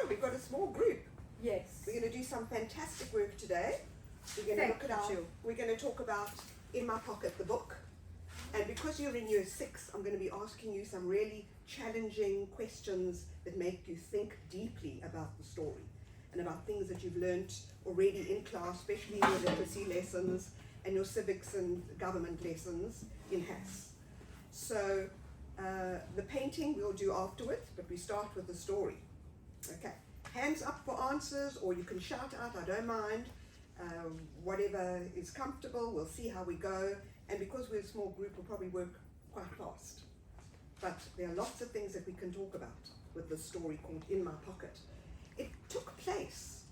we've got a small group. Yes. We're going to do some fantastic work today. We're going to look at we're going to talk about In My Pocket, the book. And because you're in year 6, I'm going to be asking you some really challenging questions that make you think deeply about the story and about things that you've learnt already in class, especially in your literacy lessons and your civics and government lessons in HAS. So the painting we'll do afterwards, but we start with the story. Okay, hands up for answers, or you can shout out, I don't mind. Whatever is comfortable, we'll see how we go. And because we're a small group, we'll probably work quite fast. But there are lots of things that we can talk about with the story called In My Pocket. It took place,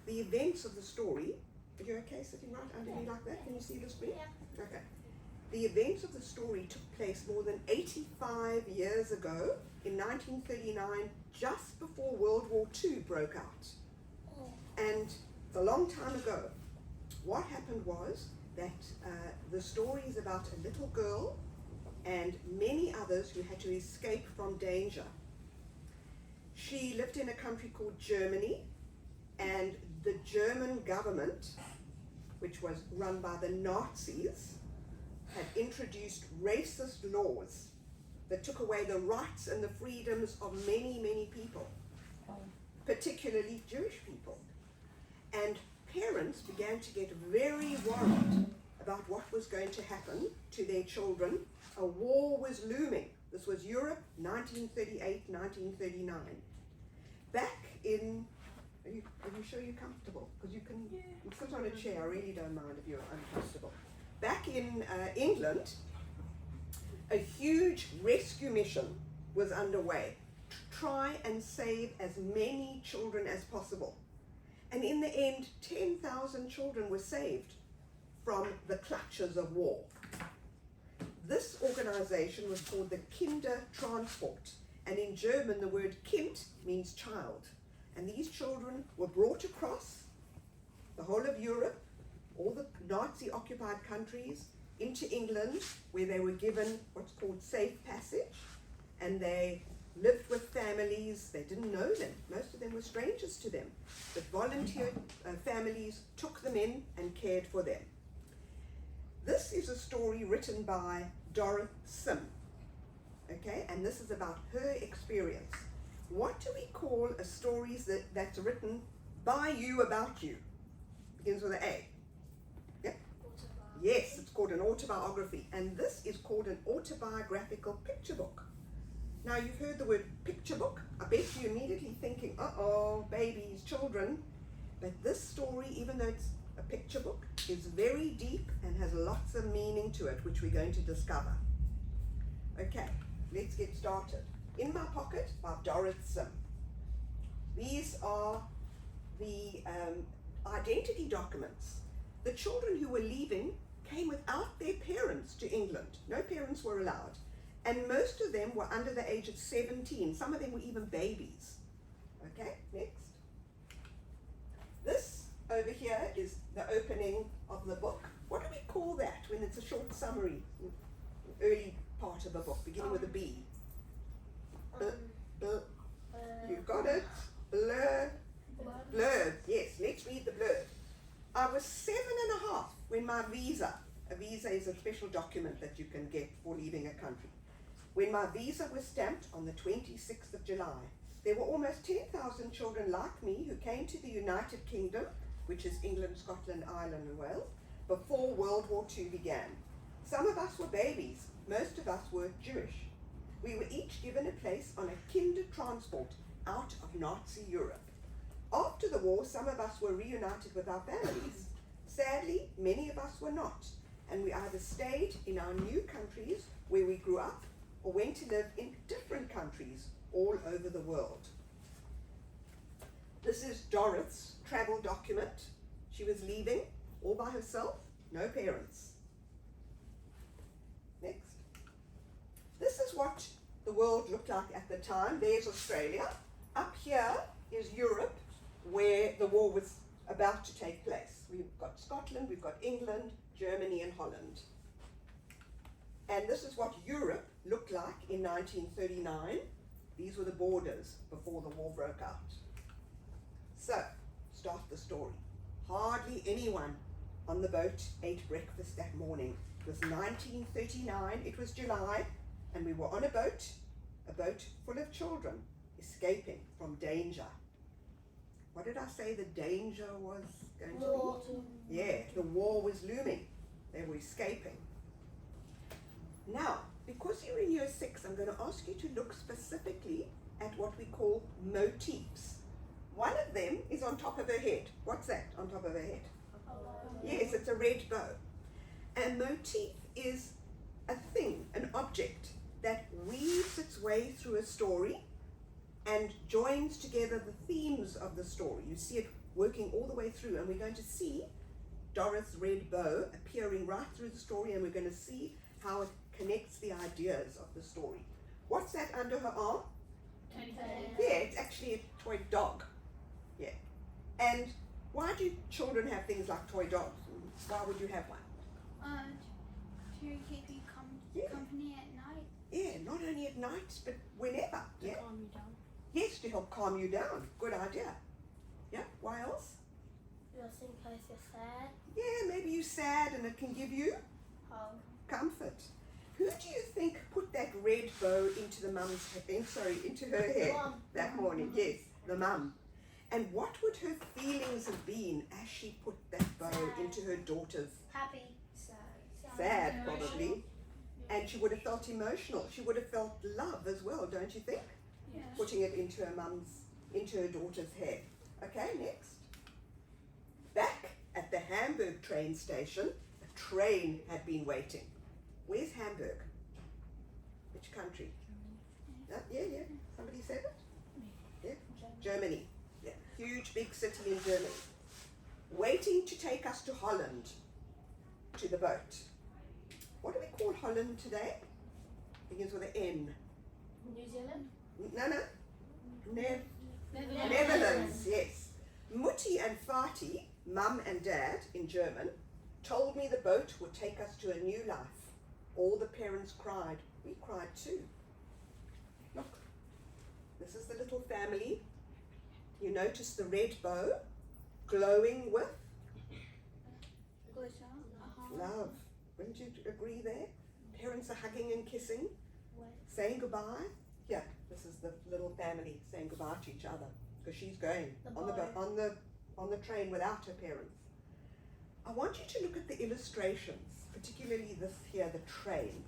the events of the story. Are you okay sitting right under me like that? Can you see the screen? Yeah. Okay. The events of the story took place more than 85 years ago in 1939, just before World War II broke out. And it's a long time ago. What happened was that the story is about a little girl and many others who had to escape from danger. She lived in a country called Germany, and the German government, which was run by the Nazis, had introduced racist laws that took away the rights and the freedoms of many, many people, particularly Jewish people. And parents began to get very worried about what was going to happen to their children. A war was looming. This was Europe, 1938, 1939. Back in, are you sure you're comfortable? Because you can sit on a chair, I really don't mind if you're uncomfortable. Back in England, a huge rescue mission was underway to try and save as many children as possible. And in the end, 10,000 children were saved from the clutches of war. This organization was called the Kindertransport, and in German the word Kind means child. And these children were brought across the whole of Europe, all the Nazi-occupied countries, into England, where they were given what's called safe passage, and they lived with families. They didn't know them. Most of them were strangers to them, but volunteer families took them in and cared for them. This is a story written by Dorothy Sim, okay, and this is about her experience. What do we call a story that's written by you about you? Begins with an A. Yeah? Yes, it's called an autobiography, and this is called an autobiographical picture book. Now, you've heard the word picture book. I bet you're immediately thinking, uh-oh, babies, children. But this story, even though it's a picture book, is very deep and has lots of meaning to it, which we're going to discover. Okay, let's get started. In My Pocket by Dorothy Sim. These are the identity documents. The children who were leaving came without their parents to England. No parents were allowed. And most of them were under the age of 17. Some of them were even babies. Okay, next. This over here is the opening of the book. What do we call that when it's a short summary, early part of a book, beginning with a B? You got it? Blurb. Yes, let's read the blurb. I was 7.5 when my visa, a visa is a special document that you can get for leaving a country. When my visa was stamped on the 26th of July, there were almost 10,000 children like me who came to the United Kingdom, which is England, Scotland, Ireland, and Wales, before World War II began. Some of us were babies, most of us were Jewish. We were each given a place on a Kindertransport out of Nazi Europe. After the war, some of us were reunited with our families. Sadly, many of us were not, and we either stayed in our new countries where we grew up, or went to live in different countries all over the world. This is Dorothy's travel document. She was leaving all by herself, no parents. Next. This is what the world looked like at the time. There's Australia. Up here is Europe, where the war was about to take place. We've got Scotland, we've got England, Germany, and Holland. And this is what Europe looked like in 1939. These were the borders before the war broke out. So, start the story. Hardly anyone on the boat ate breakfast that morning. It was 1939, it was July, and we were on a boat full of children escaping from danger. What did I say the danger was going to be? Yeah, the war was looming. They were escaping. Now, because you're in year 6, I'm going to ask you to look specifically at what we call motifs. One of them is on top of her head. What's that on top of her head? Yes, it's a red bow. A motif is a thing, an object that weaves its way through a story and joins together the themes of the story. You see it working all the way through, and we're going to see Doris' red bow appearing right through the story, and we're going to see how it connects the ideas of the story. What's that under her arm? Yeah, it's actually a toy dog. Yeah. And why do children have things like toy dogs? Why would you have one? To keep you company at night. Yeah, not only at night, but whenever. To calm you down. Yes, to help calm you down. Good idea. Yeah, why else? Just in case you're sad. Yeah, maybe you're sad and it can give you comfort. Who do you think put that red bow into into her hair that morning? Yes, the mum. And what would her feelings have been as she put that bow into her daughter's? Happy. Sad, probably. And she would have felt emotional. She would have felt love as well, don't you think? Yes. Putting it into her daughter's hair. Okay, next. Back at the Hamburg train station, a train had been waiting. Where's Hamburg? Which country? Yeah. Somebody said it? Yeah. Germany. Yeah. Huge, big city in Germany. Waiting to take us to Holland, to the boat. What do we call Holland today? Begins with an N. New Zealand? No. Netherlands, yes. Mutti and Vati, mum and dad in German, told me the boat would take us to a new life. All the parents cried. We cried too. Look, this is the little family. You notice the red bow glowing with love. Wouldn't you agree there? Parents are hugging and kissing, saying goodbye. This is the little family saying goodbye to each other because she's going on the train without her parents. I want you to look at the illustrations, particularly this here, the train.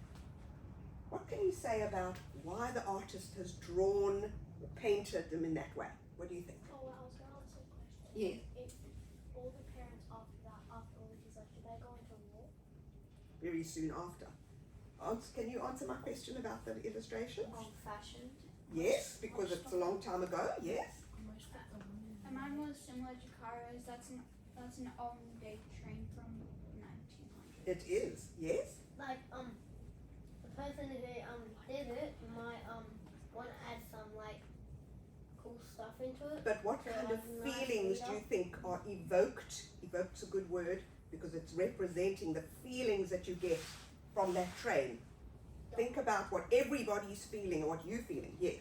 What can you say about why the artist has drawn or painted them in that way? What do you think? Oh, well, I was going to ask a question. Yes. If all the parents after all the kids left, did they go into war? Very soon after. Can you answer my question about the illustrations? Old-fashioned. Yes, because it's a long time ago, yes. And mine was similar to Cara's. That's an old date train from 1900. It is, yes. Like, the person who did it might want to add some like cool stuff into it. But what So, kind like, of nice feelings do you think are evoked? Evoked's a good word because it's representing the feelings that you get from that train. Think about what everybody's feeling or what you're feeling. Yes.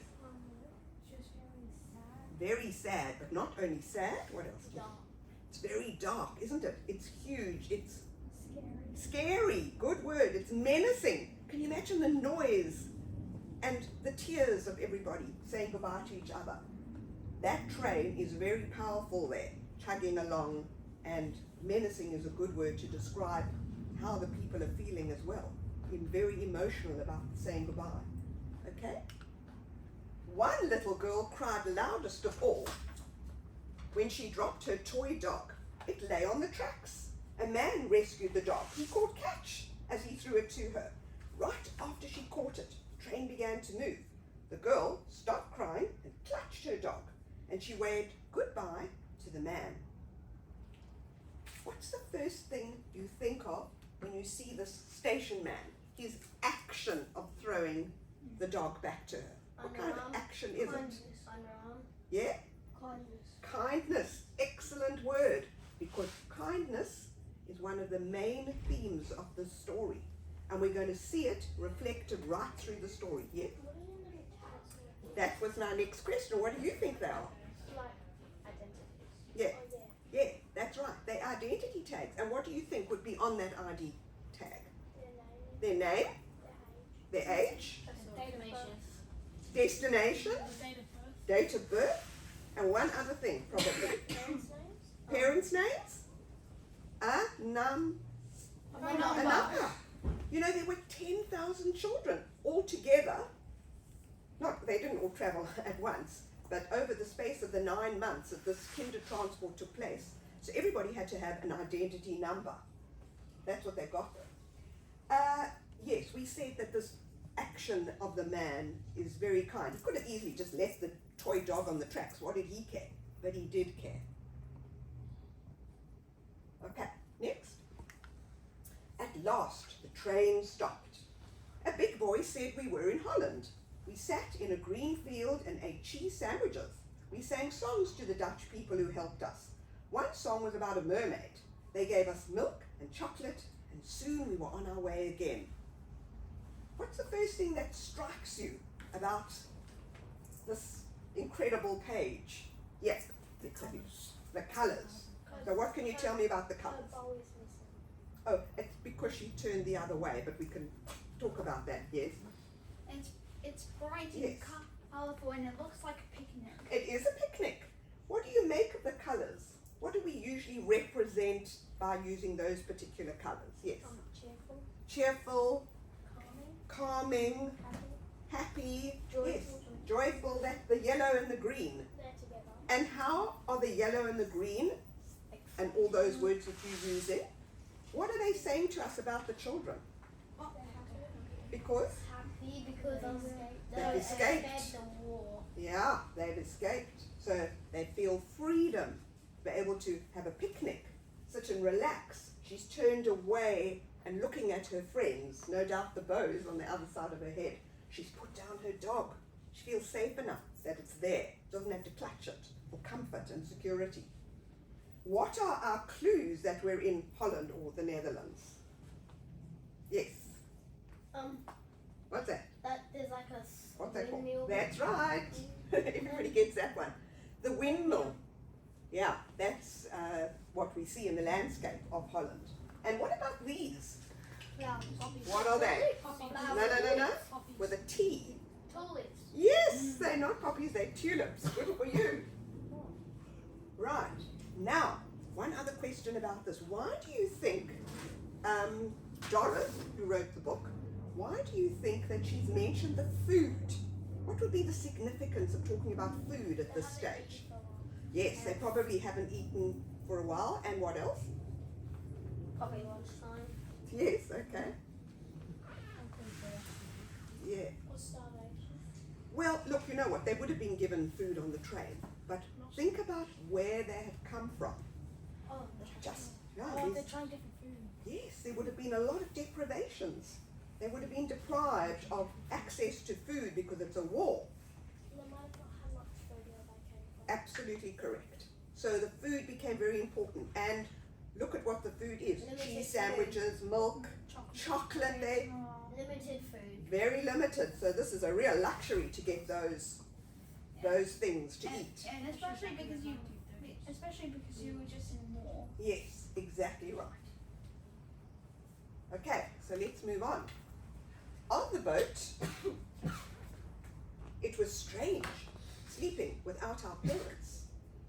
Just very sad. Very sad, but not only sad, what else? Dark. It's very dark, isn't it? It's huge. It's Scary. scary. Good word. It's menacing. Can you imagine the noise and the tears of everybody saying goodbye to each other? That train is very powerful there, chugging along, and menacing is a good word to describe how the people are feeling as well. Being very emotional about saying goodbye. Okay? One little girl cried loudest of all when she dropped her toy dog. It lay on the tracks. A man rescued the dog. He called catch as he threw it to her. Right after she caught it, the train began to move. The girl stopped crying and clutched her dog, and she waved goodbye to the man. What's the first thing you think of when you see this station man? His action of throwing the dog back to her. What kind of action is it? Underarm. Yeah? Kindness. Kindness. Excellent word. Because kindness is one of the main themes of the story. And we're going to see it reflected right through the story. Yeah? What are your little tags? That was my next question. What do you think they are? Like identities. they're identity tags. And what do you think would be on that ID tag? Their name, their age, destination, date of birth, and one other thing probably. Parents' names? A number. You know, there were 10,000 children all together. They didn't all travel at once, but over the space of the 9 months that this kinder transport took place, so everybody had to have an identity number. That's what they got. Yes, we said that this action of the man is very kind. He could have easily just left the toy dog on the tracks. What did he care? But he did care. Okay, next. At last, the train stopped. A big voice said we were in Holland. We sat in a green field and ate cheese sandwiches. We sang songs to the Dutch people who helped us. One song was about a mermaid. They gave us milk and chocolate, and soon we were on our way again. What's the first thing that strikes you about this incredible page? Yes, the colours. The colours. So what can you tell me about the colours? Oh, it's because she turned the other way, but we can talk about that, yes? It's bright and Yes. colourful, and it looks like a picnic. It is a picnic. What do you make of the colours? What do we usually represent by using those particular colours? Yes. Cheerful, Cheerful, calming, calming, happy, joyful. yes, joyful, that's the yellow and the green. They're together. And how are the yellow and the green, and all those words that you're using, what are they saying to us about the children? Because? Happy because They've escaped. the war. Yeah, they've escaped. So they feel freedom, be able to have a picnic, sit and relax. She's turned away and looking at her friends, no doubt the bows on the other side of her head. She's put down her dog. She feels safe enough that it's there. Doesn't have to clutch it for comfort and security. What are our clues that we're in Holland or the Netherlands? Yes. What's that? That there's like a What's that called? windmill. That's right. Everybody gets that one. The windmill. Yeah, that's what we see in the landscape of Holland. And what about these? What are they? No. With a T. Tulips. Yes, they're not poppies, they're tulips. Good for you. Right. Now, one other question about this. Why do you think Doris, who wrote the book, why do you think that she's mentioned the food? What would be the significance of talking about food at this stage? Yes, they probably haven't eaten for a while. And what else? Probably lunchtime. Yes, okay. Yeah. Or starvation. Well, look, you know what? They would have been given food on the train. But think about where they have come from. Oh, Just, yeah, they're there's- trying different food. yes, there would have been a lot of deprivations. They would have been deprived of access to food because it's a war. They might have not had much food where they came from. Absolutely correct. So the food became very important. And look at what the food is. Limited Cheese food. sandwiches, milk, chocolate, they Limited food. very limited. So this is a real luxury to get those things to eat. And especially because you were just in war. Yes, exactly right. Okay, so let's move on. On the boat, it was strange sleeping without our parents.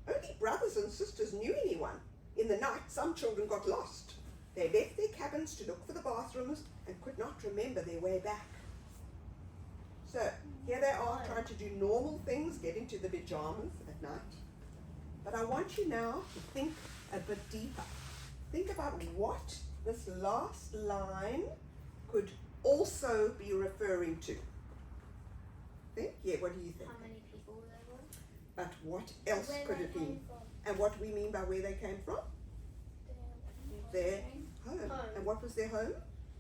Only brothers and sisters knew anyone. In the night, some children got lost. They left their cabins to look for the bathrooms and could not remember their way back. So here they are trying to do normal things, get into the pajamas at night. But I want you now to think a bit deeper. Think about what this last line could also be referring to. Think? Yeah, what do you think? How many people there were? But what else Where could they it be? came from. And what do we mean by where they came from? Their home. Home. And what was their home?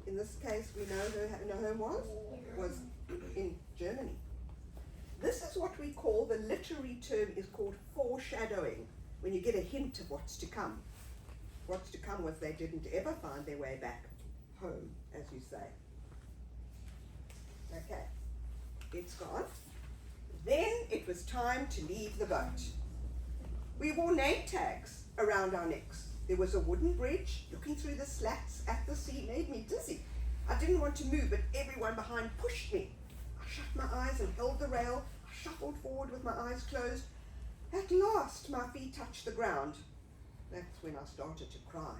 In this case, we know her home was in Germany. This is what we call, the literary term is called foreshadowing, when you get a hint of what's to come. What's to come was they didn't ever find their way back home, as you say. Okay, it's gone. Then it was time to leave the boat. We wore name tags around our necks. There was a wooden bridge. Looking through the slats at the sea made me dizzy. I didn't want to move, but everyone behind pushed me. I shut my eyes and held the rail. I shuffled forward with my eyes closed. At last, my feet touched the ground. That's when I started to cry.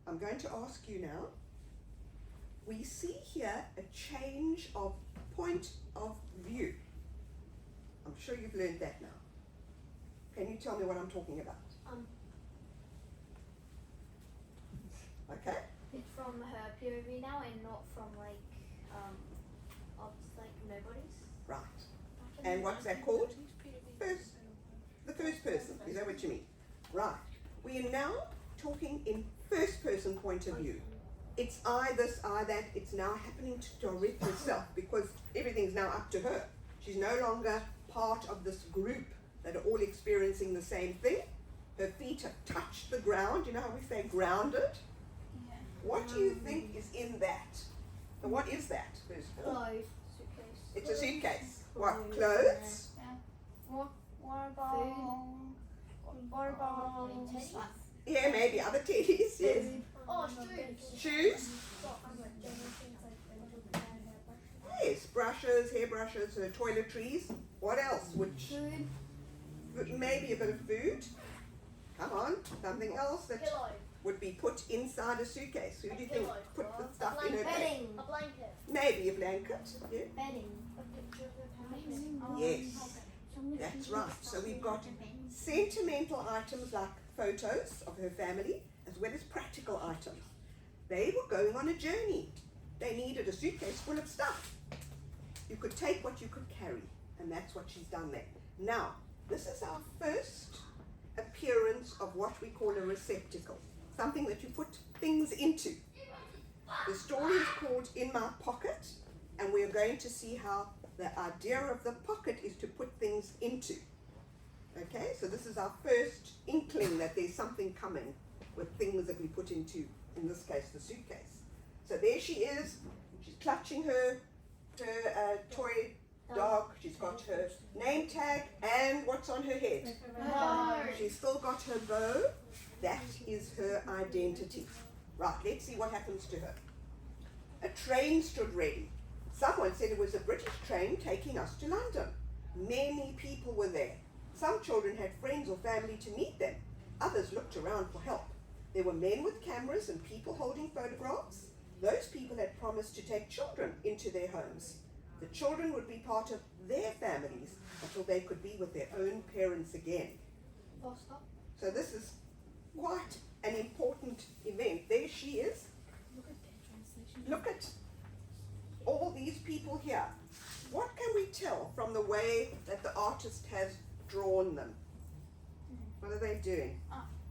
I'm going to ask you now. We see here a change of point of view. I'm sure you've learned that now. Can you tell me what I'm talking about? Okay. It's from her POV now and not from of nobody's. Right. And what's that called? The first person. Is that what you mean? Right. We are now talking in first person point of view. It's I this, I that. It's now happening to Dorrit herself because everything's now up to her. She's no longer part of this group that are all experiencing the same thing. Her feet have touched the ground. You know how we say grounded? Yeah. What do you think is in that? And what is that, first of all? Clothes. Suitcase. It's a suitcase. What, clothes? What about Yeah, maybe other teddies, yes. Oh, shoes. Shoes? Yes, brushes, hairbrushes, her toiletries. What else? Food. Maybe a bit of food. Come on, something else that Pillow. would be put inside a suitcase. Who do you think Pillow. put the stuff in her bag? Bedding. A blanket. Maybe a blanket. Yeah. Bedding. A picture of her Yes, that's right. So we've got sentimental items like photos of her family, as well as practical items. They were going on a journey. They needed a suitcase full of stuff. You could take what you could carry, and that's what she's done there. Now, this is our first appearance of what we call a receptacle, something that you put things into. The story is called In My Pocket, and we're going to see how the idea of the pocket is to put things into. Okay, so this is our first inkling that there's something coming with things that we put into, in this case, the suitcase. So there she is. She's clutching her toy dog. She's got her name tag, and what's on her head? She's still got her bow. That is her identity. Right, let's see what happens to her. A train stood ready. Someone said it was a British train taking us to London. Many people were there. Some children had friends or family to meet them. Others looked around for help. There were men with cameras and people holding photographs. Those people had promised to take children into their homes. The children would be part of their families until they could be with their own parents again. So this is quite an important event. There she is. Look at all these people here. What can we tell from the way that the artist has drawn them? What are they doing?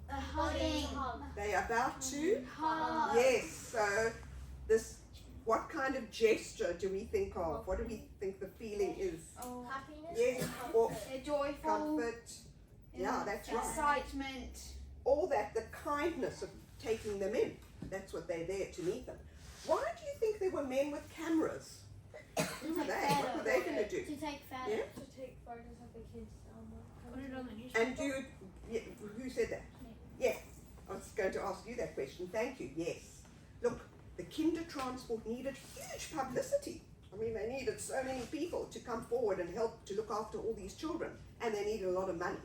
hugging? They are about to? Hug. Yes, so this, what kind of gesture do we think of? What do we think the feeling is? Oh, Happiness. Yes, or they're joyful. comfort. Yeah, that's right. Excitement. All that, the kindness of taking them in. That's what they're there to meet them. Why do you think there were men with cameras? Who were they? What were they going to do? To take photos. Yeah? To take photos of the kids. Put it on the newspaper. And do, yeah, who said that? Yeah, I was going to ask you that question. Thank you. Yes. Look, the kinder transport needed huge publicity. I mean, they needed so many people to come forward and help to look after all these children, and they needed a lot of money.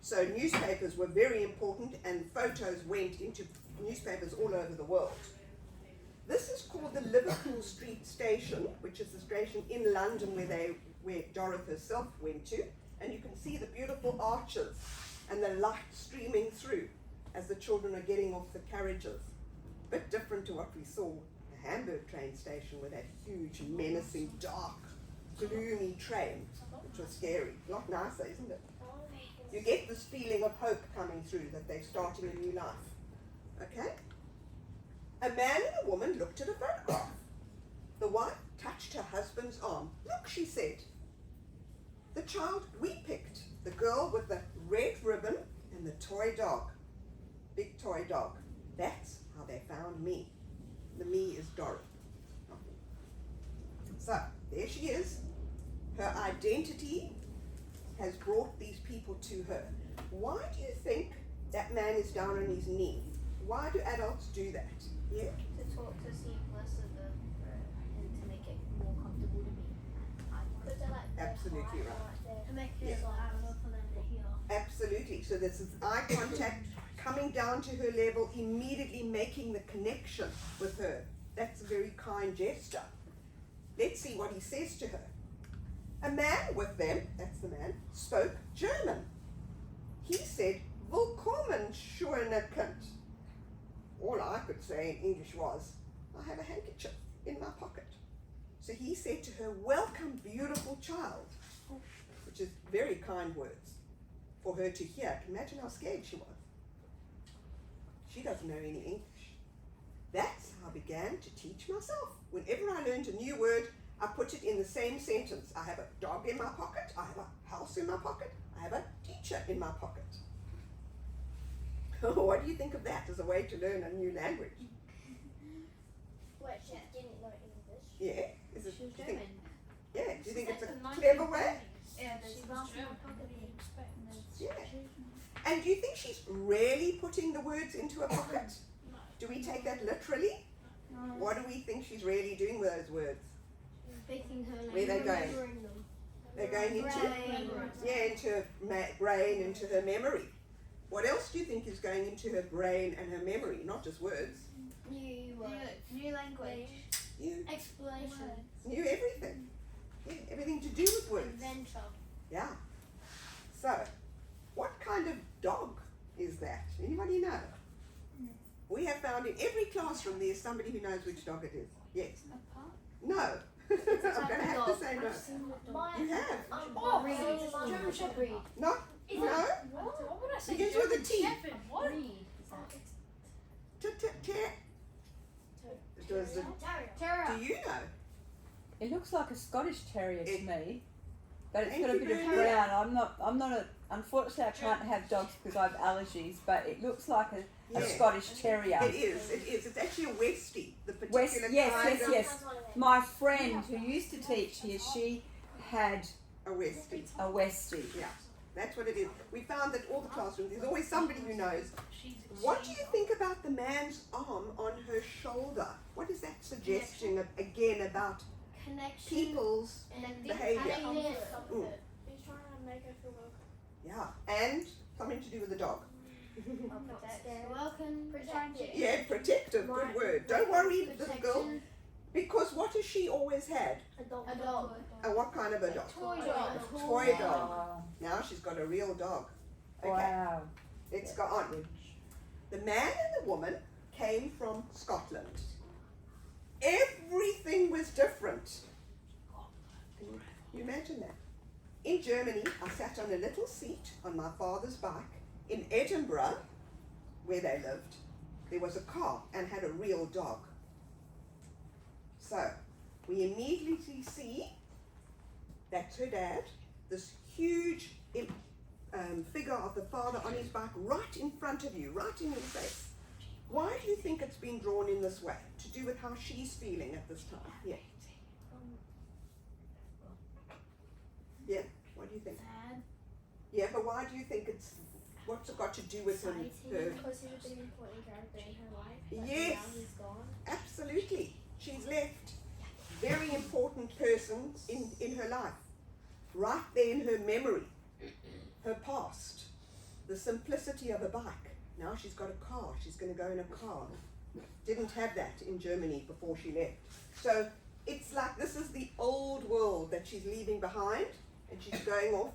So newspapers were very important, and photos went into newspapers all over the world. This is called the Liverpool Street Station, which is the station in London where Dorothy herself went to, and you can see the beautiful arches and the light streaming through as the children are getting off the carriages. A bit different to what we saw at the Hamburg train station with that huge, menacing, dark, gloomy train, which was scary. A lot nicer, isn't it? You get this feeling of hope coming through that they're starting a new life. Okay? A man and a woman looked at a photograph. The wife touched her husband's arm. Look, she said. The child we picked, the girl with the red ribbon and the toy dog. Big toy dog. That's how they found me. The me is Dorothy. So, there she is. Her identity has brought these people to her. why do you think that man is down on his knee? Why do adults do that? Yeah? To talk to see less of the and to make it more comfortable to be. Because they're like Absolutely right. To make it louder for them to hear. Absolutely. So this is eye contact, coming down to her level, immediately making the connection with her. That's a very kind gesture. Let's see what he says to her. A man with them, that's the man, spoke German. He said, Willkommen, schöne Kind. All I could say in English was, I have a handkerchief in my pocket. So he said to her, welcome, beautiful child, which is very kind words for her to hear. Imagine how scared she was. She doesn't know any English. That's how I began to teach myself. Whenever I learned a new word, I put it in the same sentence. I have a dog in my pocket, I have a house in my pocket, I have a teacher in my pocket. What do you think of that as a way to learn a new language? Wait, she didn't know English. Yeah. Is it, She was do you think, German. yeah, do you think it's a clever way? Yeah, She this was was German. Yeah. And do you think she's really putting the words into a pocket? Do we take that literally? What do we think she's really doing with those words? Speaking her language. Where are they going? Remembering them. They're going into, Brain. into her brain, into her memory. What else do you think is going into her brain and her memory? Not just words. New words. New language. You Explanation. knew everything. Yeah, everything to do with words. Adventure. Yeah. So, what kind of dog is that? Anybody know? We have found in every classroom there's somebody who knows which dog it is. Yes. A pup? No. I'm going to have to say no. You have? Breed. German Shepherd. Breed. Not? Is No? that- What would I say? Begins with a German T. Shepherd. What? Breed. Does it, Terror. do you know? It looks like a Scottish Terrier to It- me, but it's Thank got a you bit of very brown. I'm not a. Unfortunately, I can't have dogs because I have allergies. But it looks like a Yeah. Scottish Terrier. It is. It is. It's actually a Westie. The West, particular yes, kind yes, of yes. My friend who used to teach here, she had a Westie. a Westie. Yeah, that's what it is. We found that all the classrooms, there's always somebody who knows. What do you think about the man's arm on her shoulder? What is that suggesting again about Connection. people's And behaviour? happiness. Mm. He's trying to make her feel welcome. Yeah, and something to do with the dog. Welcome. Protected. Yeah, protective, good word. Don't worry, little girl, because what has she always had? A dog. And what kind of a dog? Toy dog. A toy dog. Now she's got a real dog. Okay, Wow. let's go on. The man and the woman came from Scotland. Everything was different. Can you imagine that? In Germany, I sat on a little seat on my father's bike. In Edinburgh, where they lived, there was a car and had a real dog. So, we immediately see that's her dad, this huge figure of the father on his bike right in front of you, right in your face. Why do you think it's been drawn in this way? To do with how she's feeling at this time? Yeah. Yeah, what do you think? Sad. Yeah, but why do you think it's, what's it got to do with her? Because he was an important character in her life. But Yes. now he's gone. Absolutely. She's left. Very important person in her life. Right there in her memory. Her past. The simplicity of a bike. Now she's got a car. She's going to go in a car. Didn't have that in Germany before she left. So it's like this is the old world that she's leaving behind and she's going off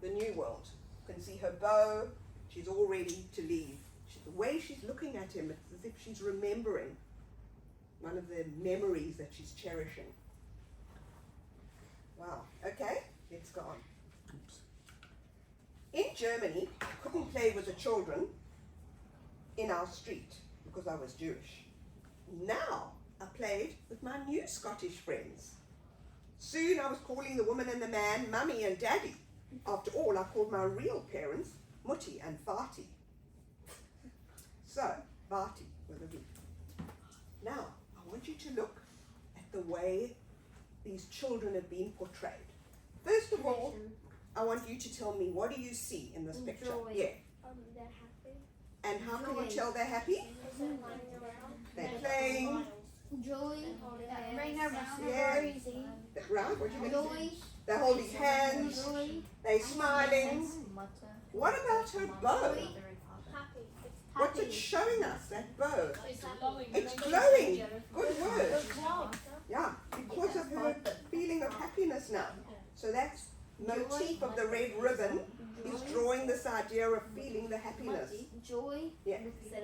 the new world. You can see her bow. She's all ready to leave. The way she's looking at him, it's as if she's remembering one of the memories that she's cherishing. Wow. Okay, let's go on. In Germany, I couldn't play with the children in our street because I was Jewish. Now I played with my new Scottish friends. Soon I was calling the woman and the man Mummy and Daddy. After all, I called my real parents Mutti and Vati. So, Vati with a V. Now, I want you to look at the way these children have been portrayed. First of all, I want you to tell me, what do you see in this picture? Joy. Yeah. They're happy. And how can you Joy. tell they're happy? They're running around. They're playing. Joy. Running around. Yeah. Easy. Right? What do you think? Joy. They're holding hands. Joy. They're smiling. What about her bow? Happy. What's it showing us, that bow? It's glowing. It's glowing. Good word. Yeah, because of her feeling of happiness now. So that's motif of the red ribbon is drawing this idea of feeling the happiness. Joy. Yeah.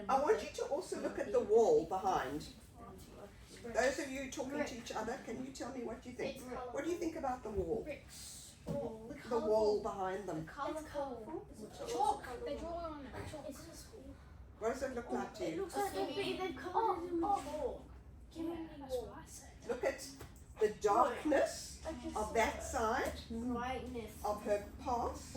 I want you to also look at the wall behind. Those of you talking to each other, can you tell me what you think? What do you think about the wall? The wall behind them. Colourful. Chalk. They draw on it. Chalk. What does it look like to you? Looks like they've covered it in chalk. Give me more. Look at the darkness of that side Brightness. of her past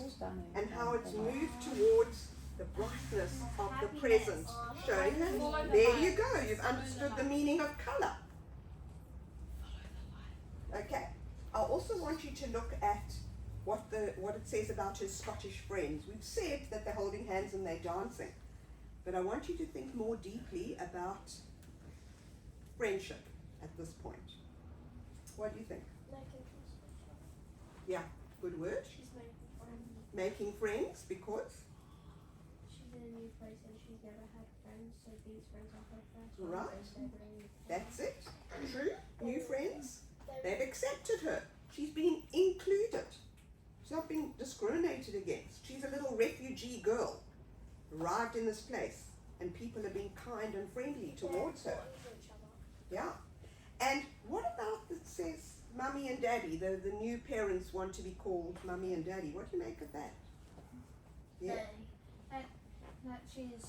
and how it's moved towards the brightness of the present, showing her, there you go, you've understood the meaning of colour. Okay, I also want you to look at what it says about her Scottish friends. We've said that they're holding hands and they're dancing, but I want you to think more deeply about friendship at this point. What do you think? Yeah, good word. She's making friends. Making friends because? She's in a new place and she's never had friends, so these friends are her first. Right. That's it. True. New friends. They've accepted her. She's been included. She's not being discriminated against. She's a little refugee girl, arrived in this place, and people are being kind and friendly towards her. Yeah. And what about it says Mummy and Daddy? The new parents want to be called Mummy and Daddy. What do you make of that? Yeah. That she's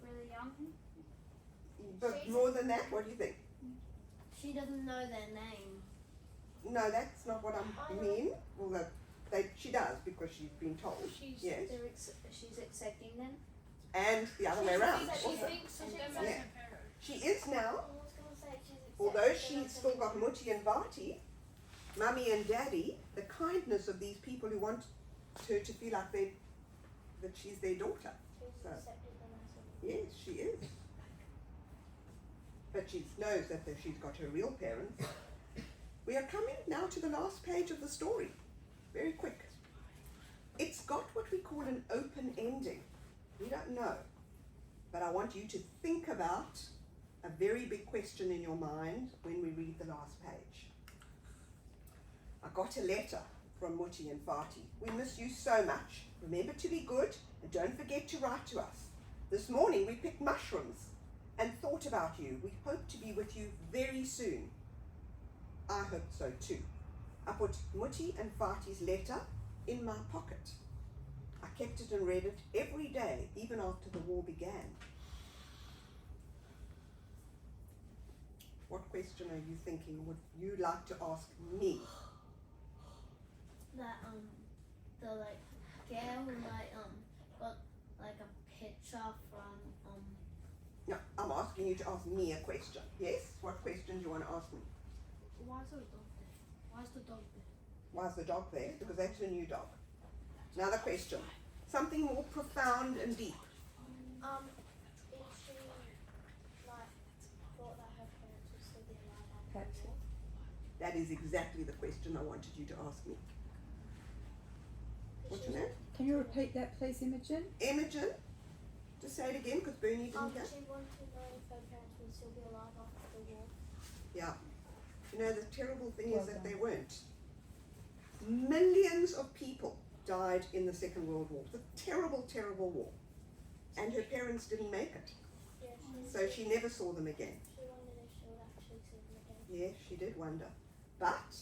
really young. But more than that, what do you think? She doesn't know their name. No, that's not what I mean. Well, she does because she's been told. Yes. She's accepting them. And the other way around. She Also. thinks of them as Yeah. her parents. She is now, although she's still got Mutti and Vati, Mummy and Daddy, the kindness of these people who want her to feel like that she's their daughter. So, yes, she is. But she knows that she's got her real parents. We are coming now to the last page of the story. Very quick. It's got what we call an open ending. We don't know. But I want you to think about a very big question in your mind when we read the last page. I got a letter from Mutti and Vati. We miss you so much. Remember to be good and don't forget to write to us. This morning we picked mushrooms and thought about you. We hope to be with you very soon. I hope so too. I put Mutti and Vati's letter in my pocket. I kept it and read it every day, even after the war began. What question are you thinking would you like to ask me? That the like girl who got like a picture from No, I'm asking you to ask me a question. Yes? What question do you want to ask me? why is the dog there? Why is the dog there? Why is the dog there? Because that's a new dog. Another question. Something more profound and deep. Is she like thought that her parents would still be alive after Perhaps. the war? That is exactly the question I wanted you to ask me. What's your name? Can you repeat that, please, Imogen? Imogen. Just say it again because Bernie didn't hear. She wanted to know if her parents would still be alive after the war. Yeah. You know, the terrible thing Well is that done. they weren't. Millions of people died in the Second World War. It was a terrible, terrible war. And her parents didn't make it. Yeah, So she never saw them again. she wondered if she would actually see them again. Yes, she did wonder. But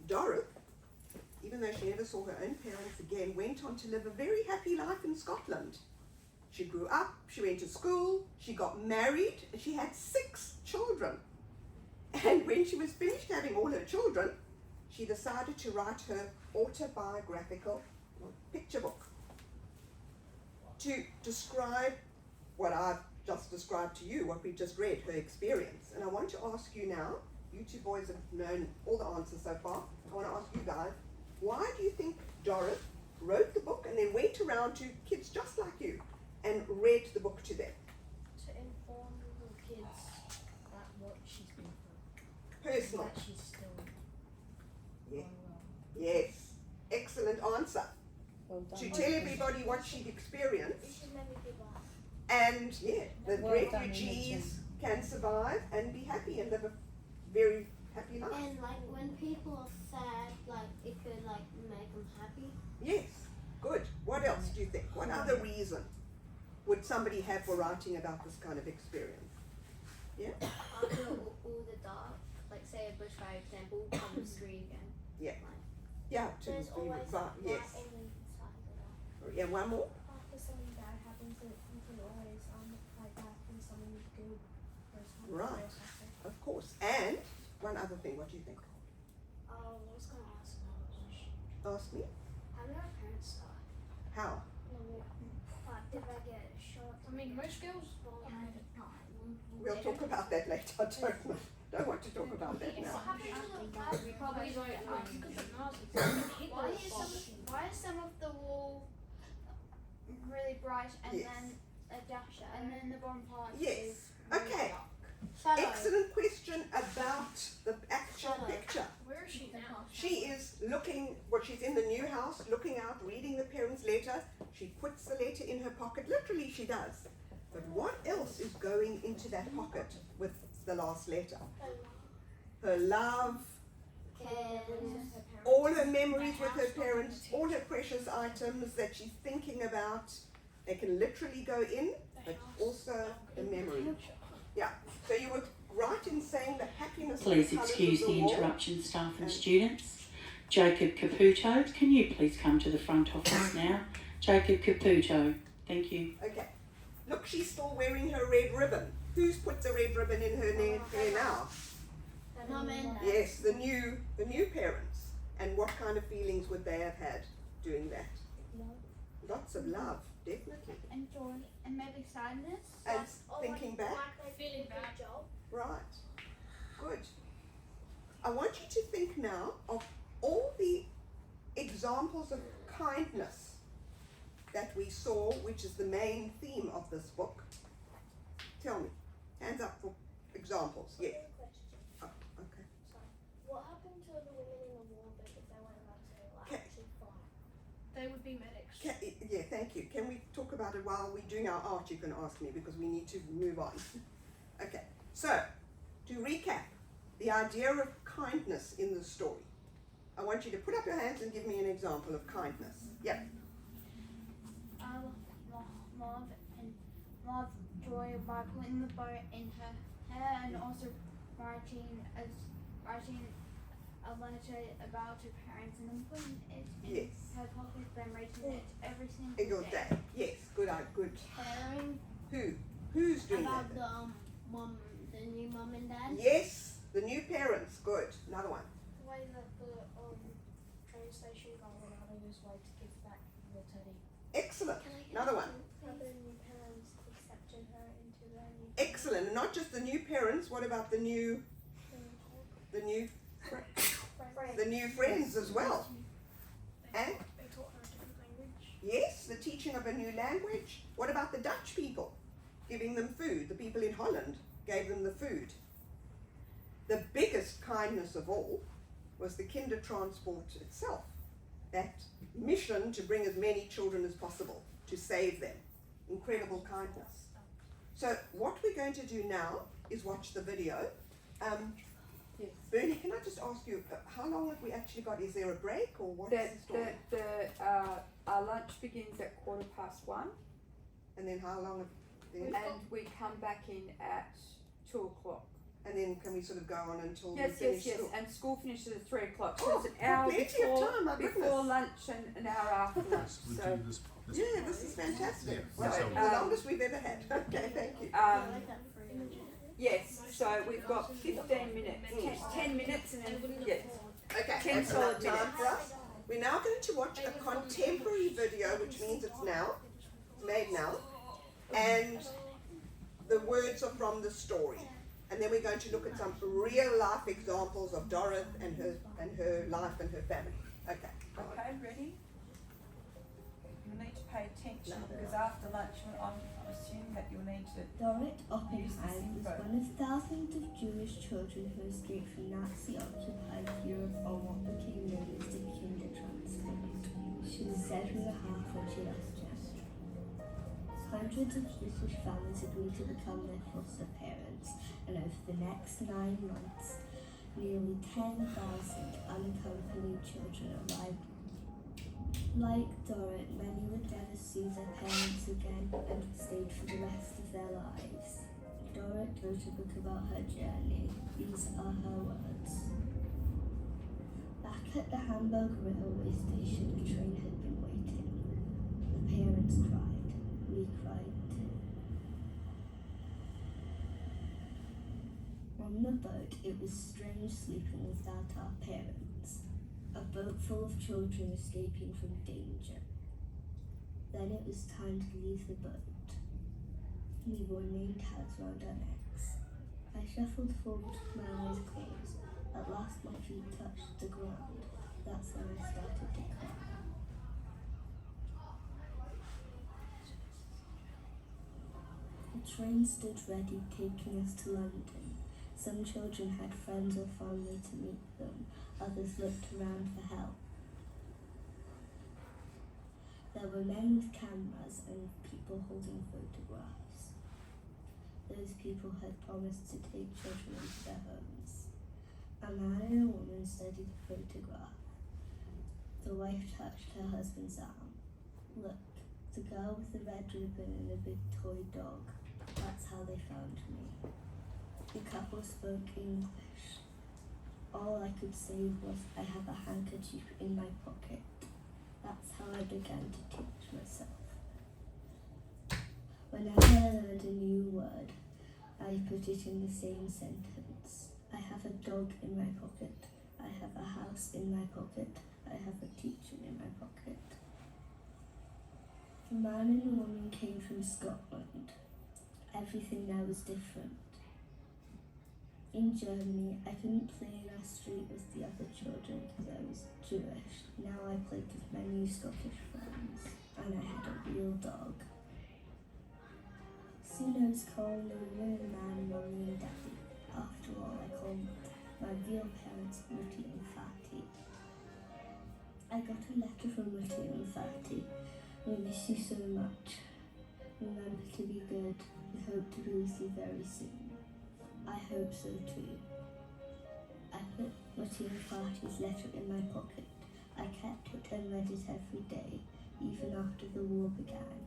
Dorothy, even though she never saw her own parents again, went on to live a very happy life in Scotland. She grew up, she went to school, she got married, and she had 6 children. And when she was finished having all her children, she decided to write her autobiographical picture book to describe what I've just described to you, what we've just read, her experience. And I want to ask you now, you two boys have known all the answers so far. I want to ask you guys, why do you think Doris wrote the book and then went around to kids just like you and read the book to them? To inform the kids that what she's been through. Personal. That she's still Yeah. going well. Yes. Excellent answer. Well done. To tell everybody what she'd experienced. should let me give up. And yeah, the Well done, refugees can survive and be happy and live a very happy life. And like when people are sad, like it could like make them happy. Yes, good. What else do you think? What other reason would somebody have for writing about this kind of experience? Yeah? After all the dark, like say a bushfire example, comes through again. Yeah. Like, Yeah, to there's be always revived. light Yes. on the inside of that. Yeah, one more? After something bad happens, you can always fight back and something good or something. Right. Of course. And one other thing, what do you think? I was gonna ask Ask me. how did our parents die? How? Did I get shot? I mean, most girls We'll talk about that later. I don't know. Don't want to talk about that now. probably like Why is some of the wall really bright and Yes. then a dash and then the bottom part Yes. is really Okay. dark? Excellent question about the actual Shadow. picture. Where is she now? She is looking, well, she's in the new house, looking out, reading the parents' letter. She puts the letter in her pocket. Literally, she does. But what else is going into that pocket with the last letter? Her love, all her memories with her parents, all her precious items that she's thinking about. They can literally go in, but also the memory. Yeah. So you were right in saying the happiness. Please of the colours excuse of the wall. interruption, staff and students. Jacob Caputo, can you please come to the front office now? Jacob Caputo, thank you. Okay. Look, she's still wearing her red ribbon. Who's put the red ribbon in her hair now? Mum and Dad. Yes, the new parents. And what kind of feelings would they have had doing that? Love. Lots of love, definitely. And joy and maybe sadness. And thinking back, Feeling bad. right. Good. I want you to think now of all the examples of kindness that we saw, which is the main theme of this book. Tell me. Hands up for examples. Yes. Oh, okay. What happened to the women in the war if they weren't allowed to Okay. actually fight? They would be medics. Yeah, thank you. Can we talk about it while we're doing our art? You can ask me because we need to move on. Okay, so to recap, the idea of kindness in the story. I want you to put up your hands and give me an example of kindness. Yeah. Love joy by putting the bow in her hair and also writing a letter about her parents and then putting it in Yes. her pocket, then reading it every single Your day. Yes. Good. Good. Caring Who's doing about that? the new mum and dad. Yes. The new parents. Good. Another one. The way that the train station guy went out of his way to give back the teddy. Excellent. Another one. How the new parents accepted her into their new Excellent. And not just the new parents. What about the new friends as well? And They taught her a different language. yes, the teaching of a new language. What about the Dutch people? Giving them food. The people in Holland gave them the food. The biggest kindness of all was the Kindertransport itself. That mission to bring as many children as possible, to save them. Incredible kindness. So what we're going to do now is watch the video. Yes. Bernie, can I just ask you, how long have we actually got? Is there a break or what's the story? Our lunch begins at 1:15, And then how long? Then? and we come back in at 2:00. And then can we sort of go on until we Yes, finish yes, yes. school? And school finishes at 3:00. So Oh, it's an hour plenty of before, time, my before goodness. lunch and an hour after lunch. We'll So do this. Yeah, this is fantastic. Yeah, Well, so- the longest we've ever had. Okay, thank you. yes. So we've got 15 minutes, 10 minutes, and then yes. Okay, 10 that's solid enough time minutes. for us. We're now going to watch a contemporary video, which means it's made now, and the words are from the story. And then we're going to look at some real life examples of Dorothy and her life and her family. Okay. Okay, ready? You'll need to pay attention because after lunch, I'm assuming that you'll need to. Dorrit Oppenheim was one of thousands of Jewish children who escaped from Nazi-occupied Europe on what became known as the Kindertransport. She was 7.5 when she left Germany. Hundreds of British families agreed to become their foster parents, and over the next 9 months, nearly 10,000 unaccompanied children arrived. Like Dorrit, many would never see their parents again and stayed for the rest of their lives. Dorrit wrote a book about her journey. These are her words. Back at the Hamburg railway station, a train had been waiting. The parents cried. We cried too. On the boat, it was strange sleeping without our parents. A boat full of children escaping from danger. Then it was time to leave the boat. We wore name tags round our necks. I shuffled forward with my eyes closed. At last my feet touched the ground. That's when I started to cry. The train stood ready, taking us to London. Some children had friends or family to meet them. Others looked around for help. There were men with cameras and people holding photographs. Those people had promised to take children into their homes. A man and a woman studied the photograph. The wife touched her husband's arm. Look, the girl with the red ribbon and a big toy dog. That's how they found me. The couple spoke English. All I could say was, I have a handkerchief in my pocket. That's how I began to teach myself. Whenever I learned a new word, I put it in the same sentence. I have a dog in my pocket. I have a house in my pocket. I have a teacher in my pocket. The man and the woman came from Scotland. Everything there was different. In Germany, I couldn't play in our street with the other children because I was Jewish. Now I played with my new Scottish friends, and I had a real dog. Soon I was calling the woman and man Mommy and Daddy. After all, I called my real parents Mutti and Fati. I got a letter from Mutti and Fati. We miss you so much. Remember to be good. We hope to be with you very soon. I hope so too. I put Mutti and Fati's letter in my pocket. I kept it and read it every day, even after the war began.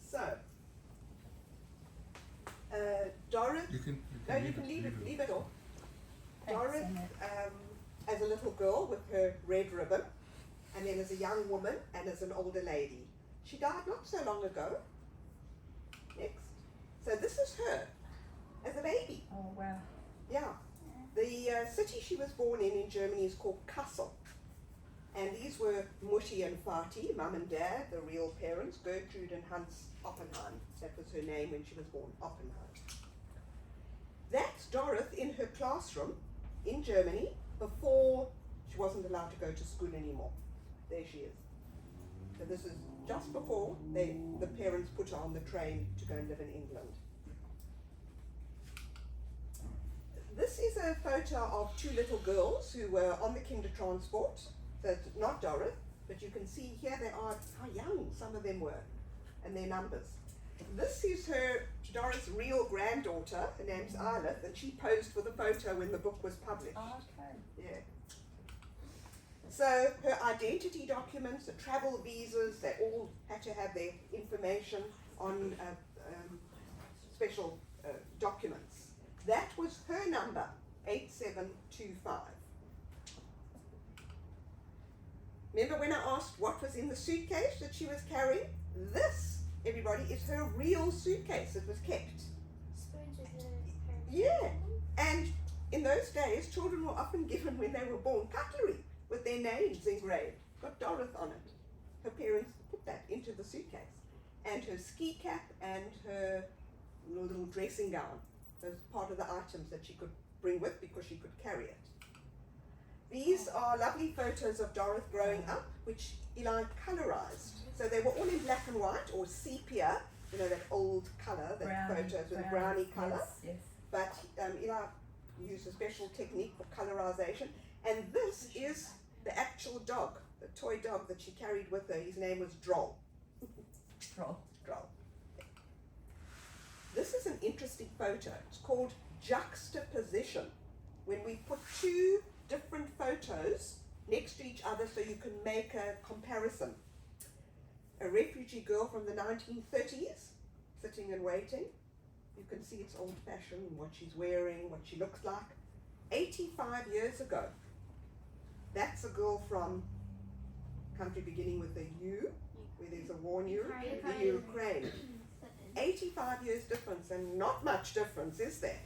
So, Dorrit. You can Leave it off. Dorrit, as a little girl with her red ribbon, and then as a young woman and as an older lady. She died not so long ago. Next. So this is her as a baby. Oh, wow. Yeah. The city she was born in Germany is called Kassel. And these were Mutti and Fati, mum and dad, the real parents, Gertrude and Hans Oppenheim. That was her name when she was born, Oppenheim. That's Dorothy in her classroom in Germany before she wasn't allowed to go to school anymore. There she is. So this is just before the parents put her on the train to go and live in England. This is a photo of two little girls who were on the Kindertransport. So it's not Dorothy, but you can see here they are, how young some of them were, and their numbers. This is Dorothy's real granddaughter. Her name's Arleth, and she posed for the photo when the book was published. Oh, okay. Yeah. So her identity documents, the travel visas, they all had to have their information on special documents. That was her number, 8725. Remember when I asked what was in the suitcase that she was carrying? This, everybody, is her real suitcase that was kept. Spoons with the parents. Yeah. And in those days, children were often given, when they were born, cutlery with their names engraved. Got Dorothy on it. Her parents put put that into the suitcase. And her ski cap and her little dressing gown. Those part of the items that she could bring with because she could carry it. These are lovely photos of Dorothy growing up, which Eli colorized. So they were all in black and white or sepia, you know, that old color, that Brownie, photos with a brownie color. Yes, But Eli used a special technique for colorization. And this is the actual dog, the toy dog that she carried with her. His name was Droll. Droll. Droll. This is an interesting photo. It's called juxtaposition. When we put two different photos next to each other so you can make a comparison. A refugee girl from the 1930s, sitting and waiting. You can see it's old-fashioned, what she's wearing, what she looks like. 85 years ago. That's a girl from country beginning with a U, where there's a war near the Ukraine. 85 years difference, and not much difference, is there?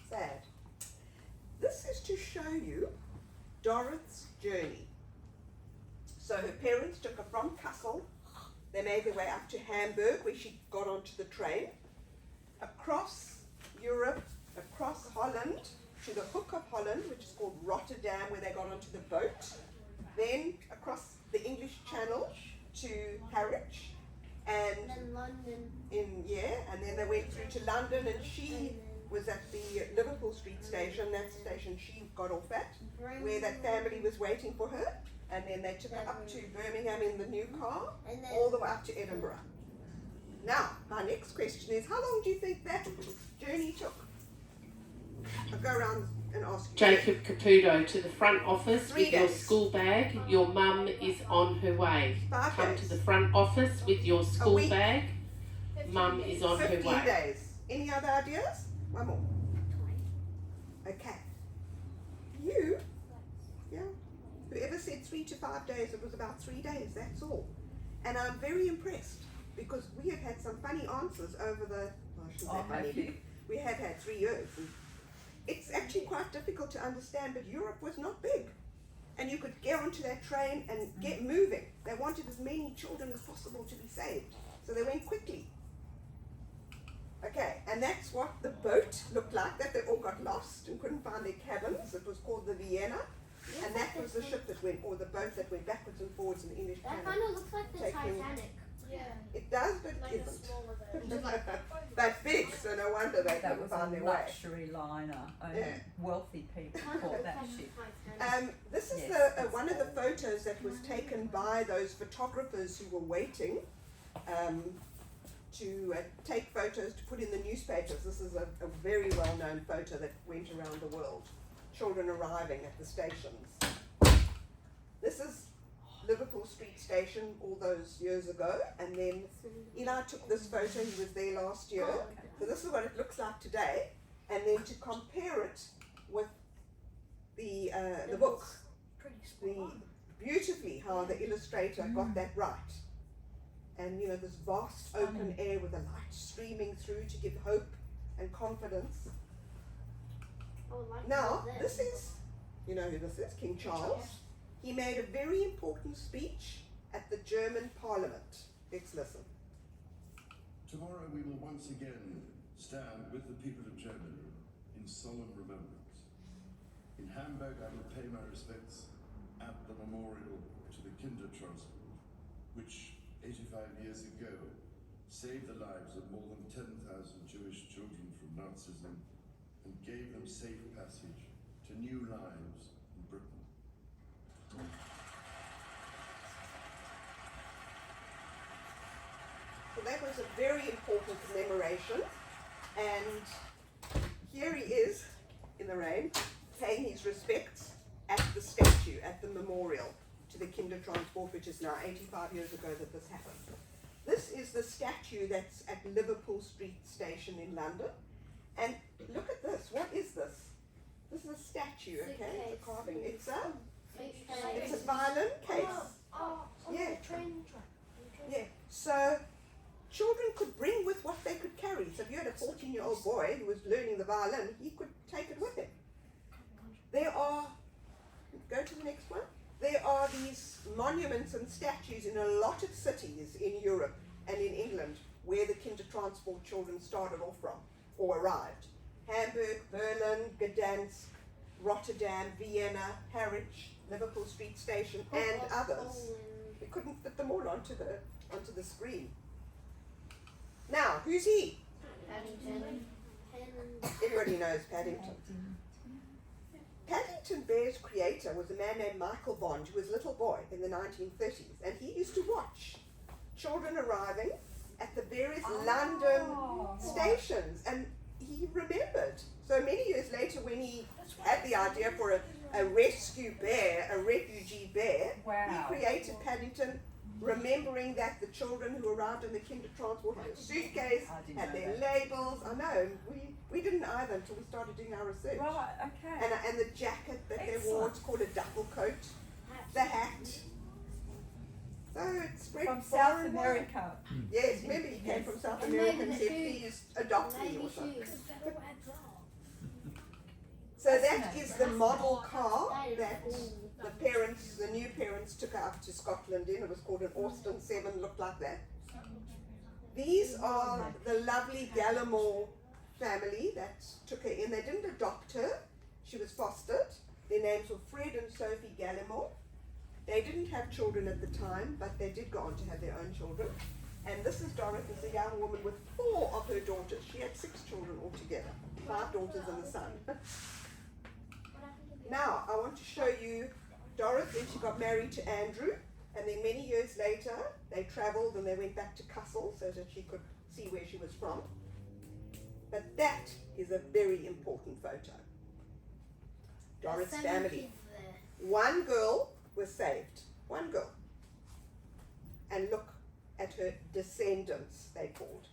Sad. This is to show you Dorothy's journey. So her parents took her from Kassel. They made their way up to Hamburg, where she got onto the train, across Europe, across Holland, to the Hook of Holland, which is called Rotterdam, where they got onto the boat, then across the English Channel to Harwich, and then London. and then they went through to London, and she was at the Liverpool Street station, that station she got off at, where that family was waiting for her, and then they took her up to Birmingham in the new car, And then all the way up to Edinburgh. Now, my next question is, how long do you think that journey took? I'll go around and ask you. Jacob Caputo, to the front office 3 with your days. school bag. Your mum is on her way. 5 Come days. to the front office with your school week. bag. Mum is on her 15 way. days. Any other ideas? One more. Okay. You, whoever said 3 to 5 days, it was about 3 days, that's all. And I'm very impressed because we have had some funny answers over the, I shouldn't say funny, we have had 3 years. And it's actually quite difficult to understand, but Europe was not big. And you could get onto that train and get moving. They wanted as many children as possible to be saved. So they went quickly. Okay, and that's what the boat looked like, that they all got lost and couldn't find their cabins. It was called the Vienna. And that was the ship that went, or the boat that went backwards and forwards in the English That Channel. kind of looks like the Taking- Titanic. Yeah. It does, but Like it a isn't. smaller version. But big, so no wonder they That couldn't was find a their way. luxury liner. Only Yeah. wealthy people caught that ship. This is Yes, the it's one of the photos that was taken by those photographers who were waiting to take photos to put in the newspapers. This is a very well-known photo that went around the world. Children arriving at the stations. This is Liverpool Street Station all those years ago, and then Eli took this photo. He was there last year. So this is what it looks like today, and then to compare it with the book, beautifully how the illustrator got that right. And you know, this vast open air with the light streaming through to give hope and confidence. Now, this is, you know who this is, King Charles. He made a very important speech at the German Parliament. Let's listen. Tomorrow we will once again stand with the people of Germany in solemn remembrance. In Hamburg I will pay my respects at the memorial to the Kindertransport, which 85 years ago saved the lives of more than 10,000 Jewish children from Nazism and gave them safe passage to new lives in Britain. So that was a very important commemoration, and here he is in the rain paying his respects at the statue, at the memorial to the Kindertransport, which is now 85 years ago that this happened. This is the statue that's at Liverpool Street Station in London, and look at this. What is this? This is a statue, okay? It's a carving. It's a violin case. Yeah. Yeah. So children could bring with what they could carry. So if you had a 14-year-old boy who was learning the violin, he could take it with him. There are, go to the next one. There are these monuments and statues in a lot of cities in Europe and in England where the Kindertransport children started off from or arrived. Hamburg, Berlin, Gdansk, Rotterdam, Vienna, Harwich, Liverpool Street Station, and others. We couldn't fit them all onto the screen. Now, who's he? Paddington. Everybody knows Paddington. Paddington Bear's creator was a man named Michael Bond, who was a little boy in the 1930s, and he used to watch children arriving at the various London stations, and he remembered. So many years later, when he had the idea for a rescue bear, a refugee bear, Wow. he created Paddington, remembering that the children who arrived in the Kindertransport had a suitcase, I didn't had know their that. labels. I know, we didn't either until we started doing our research. Right, okay. And the jacket that they wore, it's called a duffel coat. The hat. So it's spread From far South and wide. America. Yes, remember he came from South And America maybe and said, the shoes. please adopt me Maybe or something. shoes. So that is the model car that the new parents took out to Scotland in. It was called an Austin 7, looked like that. These are the lovely Gallimore family that took her in. They didn't adopt her. She was fostered. Their names were Fred and Sophie Gallimore. They didn't have children at the time, but they did go on to have their own children. And this is Dorothy, a young woman with 4 of her daughters. She had 6 children altogether, 5 daughters and a son. Now, I want to show you Dorothy when she got married to Andrew, and then many years later, they travelled and they went back to Kassel so that she could see where she was from. But that is a very important photo. Dorothy's family. One girl was saved. One girl. And look at her descendants, they called.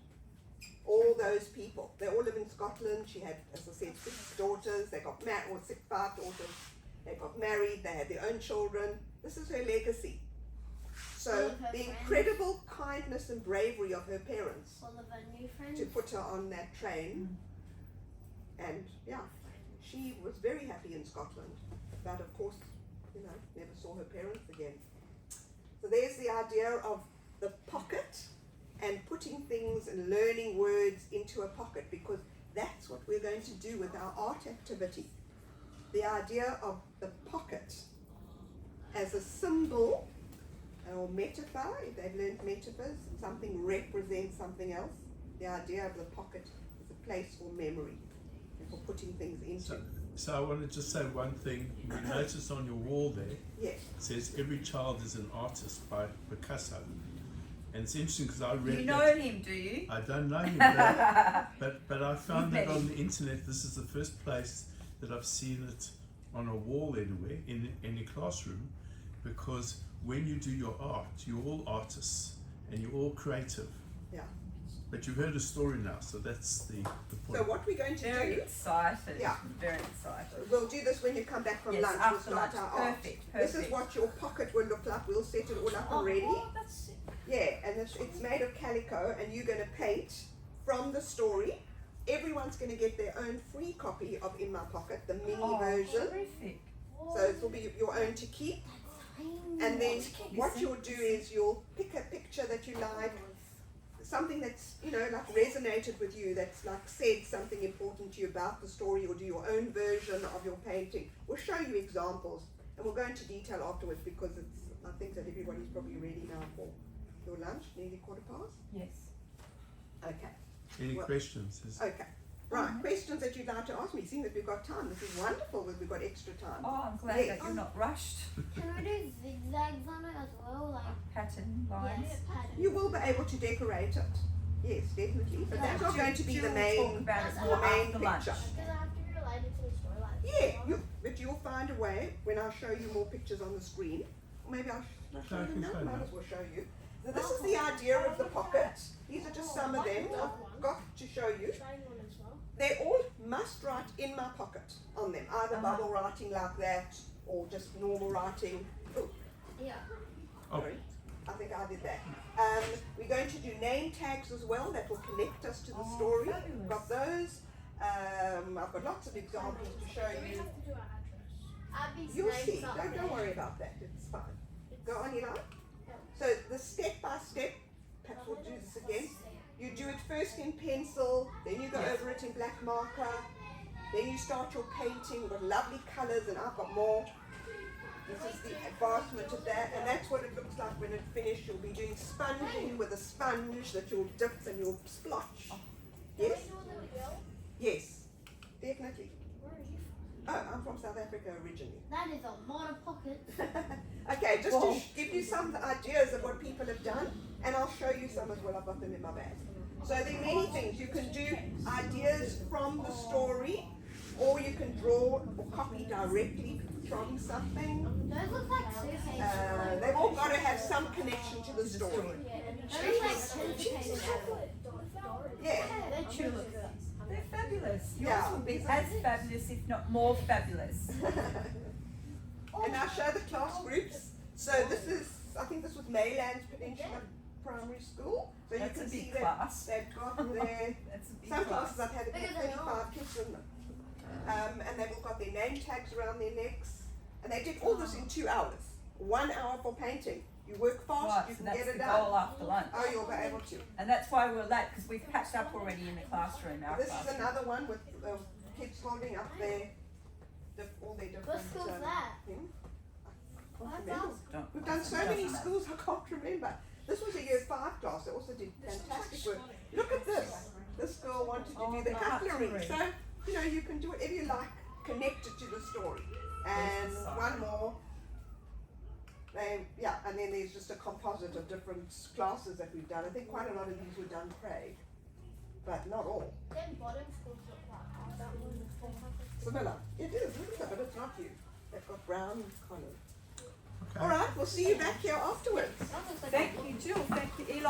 All those people. They all live in Scotland. She had, as I said, 6 daughters. They got married, or 5 daughters. They got married. They had their own children. This is her legacy. So the incredible kindness and bravery of her parents All of her new friends. to put her on that train. And yeah, she was very happy in Scotland. But of course, never saw her parents again. So there's the idea of the pocket and putting things and learning words into a pocket, because that's what we're going to do with our art activity. The idea of the pocket as a symbol or metaphor, if they've learned metaphors, something represents something else. The idea of the pocket is a place for memory and for putting things into. So I want to just say one thing. You notice on your wall there, Yes. it says every child is an artist by Picasso. And it's interesting because I read You know that. him, do you? I don't know him, but I found You've that met on him. the internet. This is the first place that I've seen it on a wall anywhere, in any classroom, because when you do your art, you're all artists and you're all creative. Yeah. But you've heard a story now, so that's the point. So what we're going to Very do, excited. Yeah. Very excited. we'll do this when you come back from Yes, lunch. We'll after start lunch. our art. Perfect, This is perfect. what your pocket will look like. We'll set it all up already. Oh, that's Yeah, and it's made of calico, and you're going to paint from the story. Everyone's going to get their own free copy of In My Pocket, the mini version. Terrific. So it will be your own to keep. And then what you'll do is you'll pick a picture that you like, something that's, like resonated with you, that's like said something important to you about the story, or do your own version of your painting. We'll show you examples, and we'll go into detail afterwards, because I think that everybody's probably ready now for your lunch, nearly 15:15. Yes. Okay. Any Well- questions? Okay. Right, questions that you'd like to ask me, seeing that we've got time. This is wonderful that we've got extra time. Oh, I'm glad Yes. that you're not rushed. Can we do zigzags on it as well? Like, Pattern lines. yes, pattern. You will be able to decorate it. Yes, definitely. But that's not going to be the Talk main about it the more main after lunch. picture. Does it have to be related to the story? Like, Yeah, but you'll find a way when I show you more pictures on the screen. Or maybe I'll show No, I you can now. show Might you. as well show you. So this is the idea of the pocket. These are just some of them I've got to show you. trying one as well. They all must write In My Pocket on them. Either bubble writing like that, or just normal writing. Oh, Yeah. Oh. sorry. I think I did that. We're going to do name tags as well that will connect us to the story. fabulous. Got those. I've got lots of examples to show Do we you. have to do our address? Abby's You'll name's see. up Don't there. worry about that. It's fine. Go on, Eli. So the step by step, perhaps we'll do this again. You do it first in pencil, then you go over it in black marker, then you start your painting with lovely colours, and I've got more. This is the advancement of that, and that's what it looks like when it's finished. You'll be doing sponging with a sponge that you'll dip and you'll splotch. Yes? Yes, definitely. Where are you Oh, I'm from South Africa originally. from? That is a lot of pockets. Okay, just to give you some ideas of what people have done, and I'll show you some as well. I've got them in my bag. So there are many things. You can do ideas from the story, or you can draw or copy directly from something. Those look like suitcases. They've all got to have some connection to the story. Those look like suitcases. Yeah. They're tulips. They're fabulous. Yours Yeah, will be these as fabulous, if not more fabulous. And I'll show the class groups. So this is, I think this was Maylands Peninsula Primary School. So That's you a can see big that class. they've got their, That's a big some class. classes I've had Bigger than 35 kids in them. And they've all got their name tags around their necks. And they did all this in 2 hours. 1 hour for painting. You work fast, Right, you so can that's get the it goal done. after lunch. Oh, you'll be able to. And that's why we're late, because we've packed up already in the classroom, our This is classroom. another one with kids holding up their, all their different What school's that? things. I can't What's remember. Don't- We've done so doesn't many matter. schools, I can't remember. This was a year 5 class, they also did fantastic work. Look at this. This girl wanted to do the cutlery. So, you know, you can do whatever you like, connected to the story. And one more. And then there's just a composite of different classes that we've done. I think quite a lot of these were done Craig, but not all. Them bottom schools look like that one. Similar. It is, isn't it? But it's not you. They've got brown collars. Okay. All right, we'll see you back here afterwards. That looks like Thank you, Jill. Thank you, Eli.